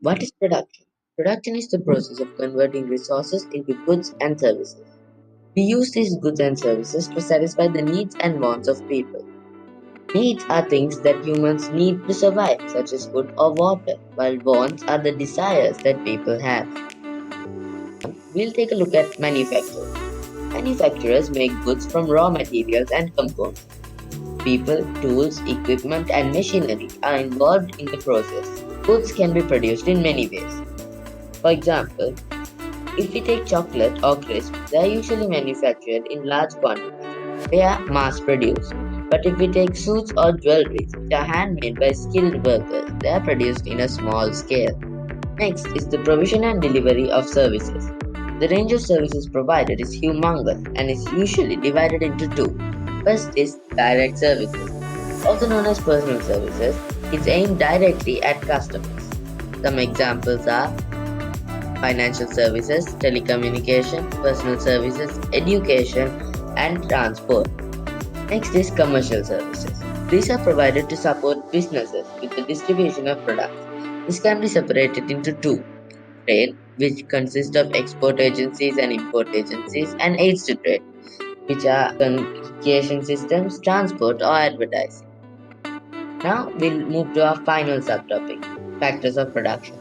What is production? Production is the process of converting resources into goods and services. We use these goods and services to satisfy the needs and wants of people. Needs are things that humans need to survive, such as food or water, while wants are the desires that people have. We'll take a look at manufacturing. Manufacturers make goods from raw materials and components. People, tools, equipment, and machinery are involved in the process. Goods can be produced in many ways. For example, if we take chocolate or crisps, they are usually manufactured in large quantities. They are mass produced. But if we take suits or jewelry, which are handmade by skilled workers, they are produced in a small scale. Next is the provision and delivery of services. The range of services provided is humongous and is usually divided into two. First is direct services, also known as personal services. It's aimed directly at customers. Some examples are financial services, telecommunication, personal services, education, and transport. Next is commercial services. These are provided to support businesses with the distribution of products. This can be separated into two: trade, which consists of export agencies and import agencies, and aids to trade, which are communication systems, transport, or advertising. Now we'll move to our final subtopic: factors of production.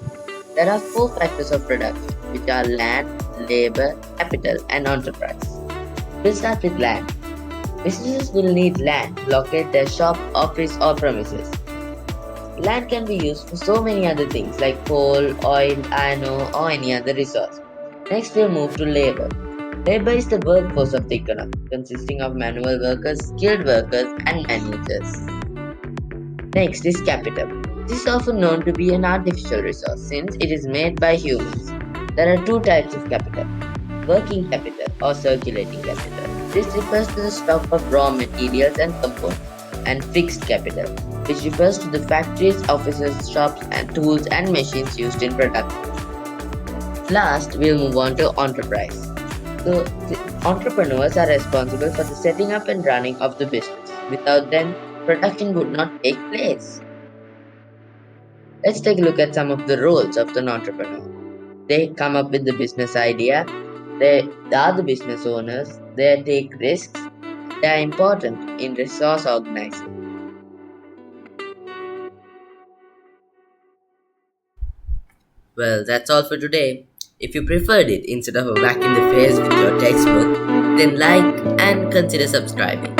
There are four factors of production, which are land, labor, capital, and enterprise. We'll start with land. Businesses will need land to locate their shop, office, or premises. Land can be used for so many other things like coal, oil, iron ore, or any other resource. Next, we'll move to labor. Labor is the workforce of the economy, consisting of manual workers, skilled workers, and managers. Next is capital. This is often known to be an artificial resource since it is made by humans. There are two types of capital: working capital or circulating capital. This refers to the stock of raw materials and components, and fixed capital, which refers to the factories, offices, shops, and tools and machines used in production. Last, we'll move on to enterprise. So, the entrepreneurs are responsible for the setting up and running of the business. Without them, production would not take place. Let's take a look at some of the roles of an entrepreneur. They come up with the business idea, they are the business owners, they take risks, they are important in resource organizing. Well, that's all for today. If you preferred it instead of a whack in the face with your textbook, then like and consider subscribing.